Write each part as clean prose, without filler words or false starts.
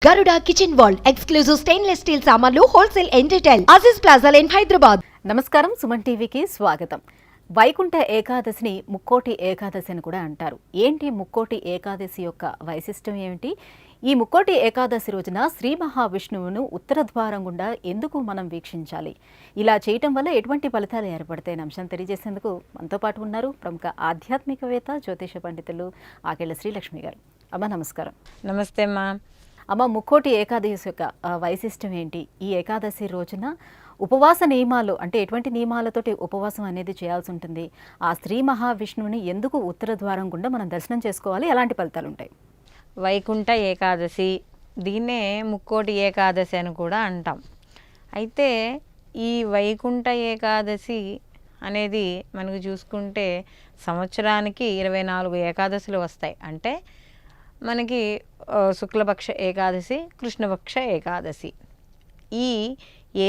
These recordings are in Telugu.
Garuda Kitchen World exclusive stainless steel సామాన్లు wholesale and retail Aziz Plaza in Hyderabad. నమస్కారం, సుమన్ టీవీకి స్వాగతం. వైకుంఠ ఏకాదశిని ముక్కోటి ఏకాదశి అని కూడా అంటారు. ఏంటి ముక్కోటి ఏకాదశి యొక్క వైశిష్టం ఏమిటి? ఈ ముక్కోటి ఏకాదశి రోజున శ్రీ మహావిష్ణువును ఉత్తర ద్వారం గుండా ఎందుకు మనం వీక్షించాలి? ఇలా చేయటం వల్ల ఎటువంటి ఫలితాలు ఏర్పడతాయని అంశం తెలియజేసేందుకు మనతో పాటు ఉన్నారు ప్రముఖ ఆధ్యాత్మికవేత్త జ్యోతిష పండితులు ఆకెళ్ల శ్రీలక్ష్మి గారు. అమ్మ నమస్కారం. నమస్తే అమ్మా. అమ్మ, ముక్కోటి ఏకాదశి యొక్క వైశిష్టం ఏంటి? ఈ ఏకాదశి రోజున ఉపవాస నియమాలు అంటే ఎటువంటి నియమాలతోటి ఉపవాసం అనేది చేయాల్సి ఉంటుంది? ఆ శ్రీ మహావిష్ణువుని ఎందుకు ఉత్తర ద్వారం గుండా మనం దర్శనం చేసుకోవాలి? ఎలాంటి ఫలితాలు ఉంటాయి? వైకుంఠ ఏకాదశి, దీన్నే ముక్కోటి ఏకాదశి అని కూడా అంటాం. అయితే ఈ వైకుంఠ ఏకాదశి అనేది మనకు చూసుకుంటే సంవత్సరానికి 24 ఏకాదశులు వస్తాయి. అంటే మనకి శుక్లపక్ష ఏకాదశి, కృష్ణపక్ష ఏకాదశి. ఈ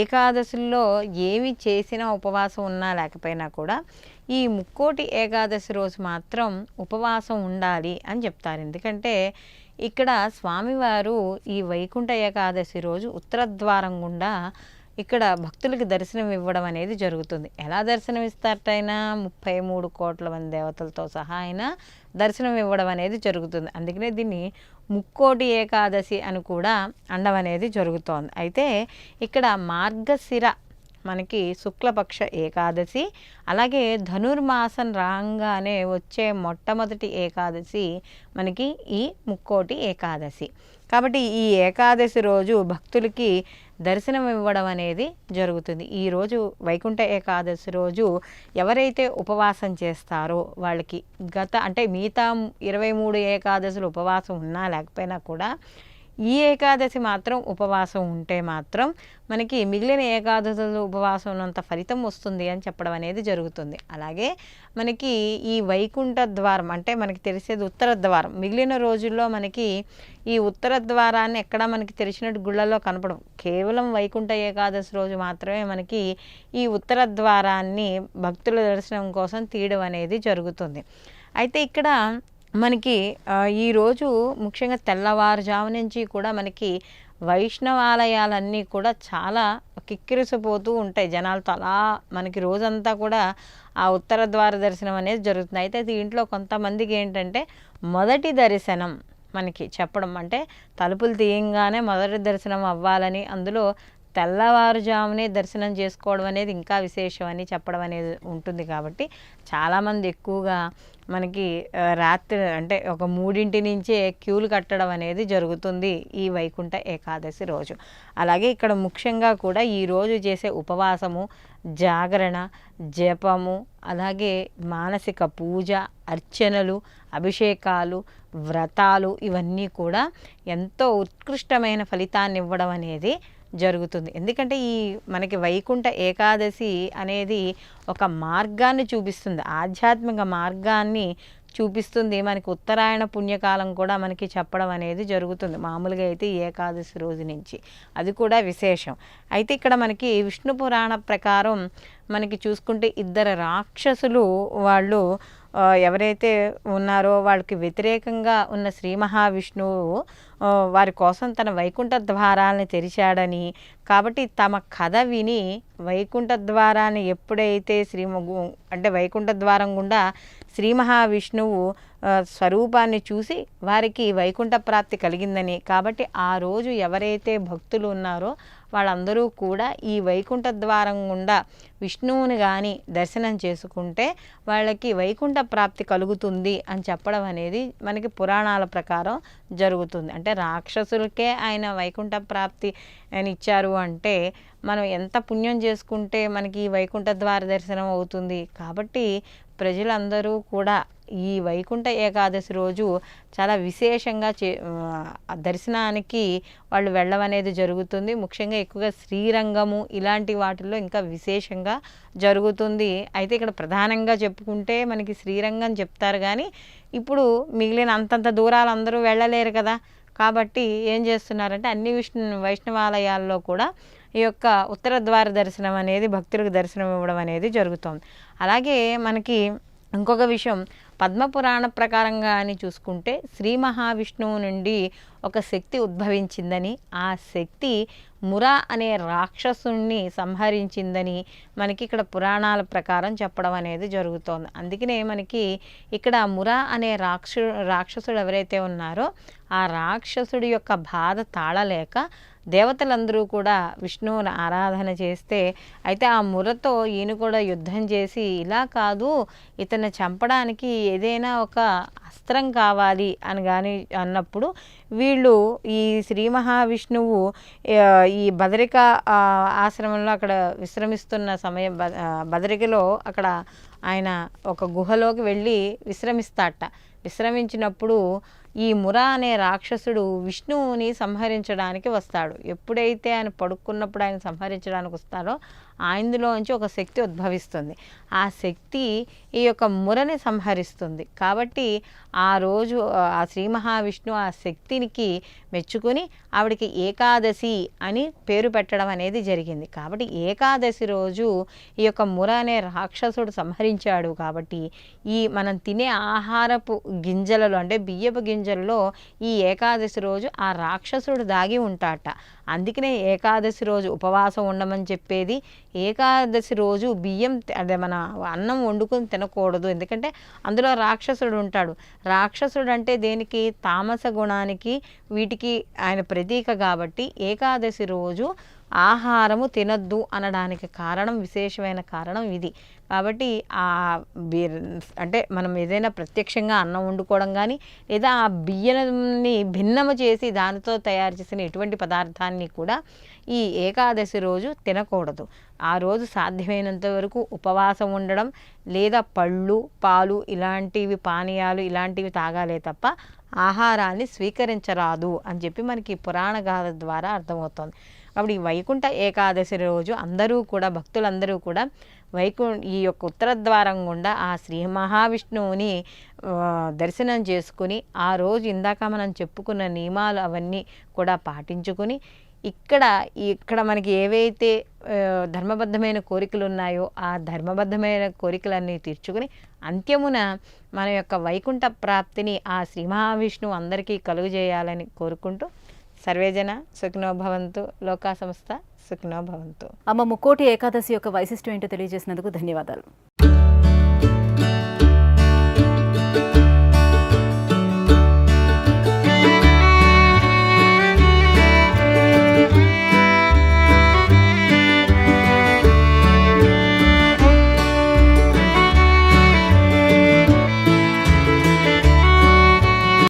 ఏకాదశుల్లో ఏమి చేసినా ఉపవాసం ఉన్నా లేకపోయినా కూడా ఈ ముక్కోటి ఏకాదశి రోజు మాత్రం ఉపవాసం ఉండాలి అని చెప్తారు. ఎందుకంటే ఇక్కడ స్వామివారు ఈ వైకుంఠ ఏకాదశి రోజు ఉత్తర ద్వారం గుండా ఇక్కడ భక్తులకి దర్శనం ఇవ్వడం అనేది జరుగుతుంది. ఎలా దర్శనం ఇస్తారటైనా 33 కోట్ల మంది దేవతలతో సహా అయినా దర్శనం ఇవ్వడం అనేది జరుగుతుంది. అందుకనే దీన్ని ముక్కోటి ఏకాదశి అని కూడా అనడం అనేది జరుగుతోంది. అయితే ఇక్కడ మార్గశిర మనకి శుక్లపక్ష ఏకాదశి, అలాగే ధనుర్మాసం రాగానే వచ్చే మొట్టమొదటి ఏకాదశి మనకి ఈ ముక్కోటి ఏకాదశి. కాబట్టి ఈ ఏకాదశి రోజు భక్తులకి దర్శనం ఇవ్వడం అనేది జరుగుతుంది. ఈరోజు వైకుంఠ ఏకాదశి రోజు ఎవరైతే ఉపవాసం చేస్తారో వాళ్ళకి అంటే మిగతా 23 ఏకాదశులు ఉపవాసం ఉన్నా లేకపోయినా కూడా ఈ ఏకాదశి మాత్రం ఉపవాసం ఉంటే మాత్రం మనకి మిగిలిన ఏకాదశులు ఉపవాసం ఉన్నంత ఫలితం వస్తుంది అని చెప్పడం అనేది జరుగుతుంది. అలాగే మనకి ఈ వైకుంఠ ద్వారం అంటే మనకి తెలిసేది ఉత్తర ద్వారం. మిగిలిన రోజుల్లో మనకి ఈ ఉత్తర ద్వారాన్ని ఎక్కడ మనకి తెరిచినట్టు గుళ్ళల్లో కనపడవు. కేవలం వైకుంఠ ఏకాదశి రోజు మాత్రమే మనకి ఈ ఉత్తర ద్వారాన్ని భక్తుల దర్శనం కోసం తీయడం అనేది జరుగుతుంది. అయితే ఇక్కడ మనకి ఈరోజు ముఖ్యంగా తెల్లవారుజాము నుంచి కూడా మనకి వైష్ణవాలయాలన్నీ కూడా చాలా కిక్కిరిసిపోతూ ఉంటాయి జనాలతో. అలా మనకి రోజంతా కూడా ఆ ఉత్తర ద్వార దర్శనం అనేది జరుగుతుంది. అయితే దీంట్లో కొంతమందికి ఏంటంటే మొదటి దర్శనం మనకి చెప్పడం అంటే తలుపులు తీయంగానే మొదటి దర్శనం అవ్వాలని, అందులో తెల్లవారుజామునే దర్శనం చేసుకోవడం అనేది ఇంకా విశేషం అని చెప్పడం అనేది ఉంటుంది. కాబట్టి చాలామంది ఎక్కువగా మనకి రాత్రి అంటే ఒక 3 నుంచే క్యూలు కట్టడం అనేది జరుగుతుంది ఈ వైకుంఠ ఏకాదశి రోజు. అలాగే ఇక్కడ ముఖ్యంగా కూడా ఈరోజు చేసే ఉపవాసము, జాగరణ, జపము, అలాగే మానసిక పూజ, అర్చనలు, అభిషేకాలు, వ్రతాలు ఇవన్నీ కూడా ఎంతో ఉత్కృష్టమైన ఫలితాన్ని ఇవ్వడం అనేది జరుగుతుంది. ఎందుకంటే ఈ మనకి వైకుంఠ ఏకాదశి అనేది ఒక మార్గాన్ని చూపిస్తుంది, ఆధ్యాత్మిక మార్గాన్ని చూపిస్తుంది. మనకి ఉత్తరాయణ పుణ్యకాలం కూడా మనకి చెప్పడం అనేది జరుగుతుంది మామూలుగా అయితే ఈ ఏకాదశి రోజు నుంచి. అది కూడా విశేషం. అయితే ఇక్కడ మనకి విష్ణు పురాణ ప్రకారం మనకి చూసుకుంటే 2 రాక్షసులు వాళ్ళు ఎవరైతే ఉన్నారో వాళ్ళకి వ్యతిరేకంగా ఉన్న శ్రీ మహావిష్ణువు వారి కోసం తన వైకుంఠ ద్వారాలని తెరిచాడని, కాబట్టి తమ కథ విని వైకుంఠ ద్వారాన్ని ఎప్పుడైతే అంటే వైకుంఠ ద్వారం గుండా శ్రీ మహావిష్ణువు స్వరూపాన్ని చూసి వారికి వైకుంఠ ప్రాప్తి కలిగిందని, కాబట్టి ఆ రోజు ఎవరైతే భక్తులు ఉన్నారో వాళ్ళందరూ కూడా ఈ వైకుంఠ ద్వారం గుండా విష్ణువుని కానీ దర్శనం చేసుకుంటే వాళ్ళకి వైకుంఠ ప్రాప్తి కలుగుతుంది అని చెప్పడం అనేది మనకి పురాణాల ప్రకారం జరుగుతుంది. అంటే రాక్షసులకే ఆయన వైకుంఠ ప్రాప్తి అని ఇచ్చారు అంటే మనం ఎంత పుణ్యం చేసుకుంటే మనకి ఈ వైకుంఠ ద్వార దర్శనం అవుతుంది. కాబట్టి ప్రజలందరూ కూడా ఈ వైకుంఠ ఏకాదశి రోజు చాలా విశేషంగా దర్శనానికి వాళ్ళు వెళ్ళడం అనేది జరుగుతుంది. ముఖ్యంగా ఎక్కువగా శ్రీరంగము ఇలాంటి వాటిల్లో ఇంకా విశేషంగా జరుగుతుంది. అయితే ఇక్కడ ప్రధానంగా చెప్పుకుంటే మనకి శ్రీరంగం చెప్తారు, కానీ ఇప్పుడు మిగిలిన అంతంత దూరాలు అందరూ వెళ్ళలేరు కదా. కాబట్టి ఏం చేస్తున్నారంటే అన్ని వైష్ణవాలయాల్లో కూడా ఈ యొక్క ఉత్తర ద్వార దర్శనం అనేది భక్తులకు దర్శనం ఇవ్వడం అనేది జరుగుతుంది. అలాగే మనకి ఇంకొక విషయం, పద్మపురాణ ప్రకారంగా అని చూసుకుంటే శ్రీ మహావిష్ణువు నుండి ఒక శక్తి ఉద్భవించిందని, ఆ శక్తి మురా అనే రాక్షసుణ్ణి సంహరించిందని మనకి ఇక్కడ పురాణాల ప్రకారం చెప్పడం అనేది జరుగుతోంది. అందుకనే మనకి ఇక్కడ మురా అనే రాక్షసుడు ఎవరైతే ఉన్నారో ఆ రాక్షసుడి యొక్క బాధ తాళలేక దేవతలందరూ కూడా విష్ణువుని ఆరాధన చేస్తే, అయితే ఆ మురతో ఈయన కూడా యుద్ధం చేసి ఇలా కాదు ఇతన్ని చంపడానికి ఏదైనా ఒక అస్త్రం కావాలి అని కానీ అన్నప్పుడు వీళ్ళు ఈ శ్రీ మహావిష్ణువు ఈ బదరిక ఆశ్రమంలో అక్కడ విశ్రమిస్తున్న సమయం బదరికలో అక్కడ ఆయన ఒక గుహలోకి వెళ్ళి విశ్రమిస్తాట. విశ్రమించినప్పుడు ఈ మురా అనే రాక్షసుడు విష్ణువుని సంహరించడానికి వస్తాడు. ఎప్పుడైతే ఆయన పడుకున్నప్పుడు ఆయన సంహరించడానికి వస్తాడో ఆయనలోంచి ఒక శక్తి ఉద్భవిస్తుంది. ఆ శక్తి ఈ యొక్క మురని సంహరిస్తుంది. కాబట్టి ఆ రోజు ఆ శ్రీ మహావిష్ణువు ఆ శక్తినికి మెచ్చుకొని ఆవిడికి ఏకాదశి అని పేరు పెట్టడం అనేది జరిగింది. కాబట్టి ఏకాదశి రోజు ఈ యొక్క ముర అనే రాక్షసుడు సంహరించాడు. కాబట్టి ఈ మనం తినే ఆహారపు గింజలలో అంటే బియ్యపు గింజల్లో ఈ ఏకాదశి రోజు ఆ రాక్షసుడు దాగి ఉంటాట. అందుకనే ఏకాదశి రోజు ఉపవాసం ఉండమని చెప్పేది. ఏకాదశి రోజు బియ్యం అదే మన అన్నం వండుకొని తినకూడదు, ఎందుకంటే అందులో రాక్షసుడు ఉంటాడు. రాక్షసుడు అంటే దేనికి? తామస గుణానికి వీటికి ఆయన ప్రతీక. కాబట్టి ఏకాదశి రోజు ఆహారము తినద్దు అనడానికి కారణం, విశేషమైన కారణం ఇది. కాబట్టి అంటే మనం ఏదైనా ప్రత్యక్షంగా అన్నం వండుకోవడం కానీ లేదా ఆ బియ్యాన్ని భిన్నము చేసి దానితో తయారు చేసిన ఎటువంటి పదార్థాన్ని కూడా ఈ ఏకాదశి రోజు తినకూడదు. ఆ రోజు సాధ్యమైనంత వరకు ఉపవాసం ఉండడం లేదా పళ్ళు, పాలు ఇలాంటివి పానీయాలు ఇలాంటివి తాగాలే తప్ప ఆహారాన్ని స్వీకరించరాదు అని చెప్పి మనకి పురాణ గాథ ద్వారా అర్థమవుతుంది. కాబట్టి ఈ వైకుంఠ ఏకాదశి రోజు అందరూ కూడా భక్తులందరూ కూడా ఈ యొక్క ఉత్తర ద్వారం గుండా ఆ శ్రీ మహావిష్ణువుని దర్శనం చేసుకుని ఆ రోజు ఇందాక మనం చెప్పుకున్న నియమాలు అవన్నీ కూడా పాటించుకుని ఇక్కడ మనకి ఏవైతే ధర్మబద్ధమైన కోరికలు ఉన్నాయో ఆ ధర్మబద్ధమైన కోరికలన్నీ తీర్చుకుని అంత్యమున మన యొక్క వైకుంఠ ప్రాప్తిని ఆ శ్రీ మహావిష్ణువు అందరికీ కలుగజేయాలని కోరుకుంటూ సర్వేజన సుఖినో భవంతు, లోకా సంస్థ సుఖినో భవంతు. అమ్మ ముక్కోటి ఏకాదశి యొక్క వైశిష్ట్యం ఏంటో తెలియజేసినందుకు ధన్యవాదాలు.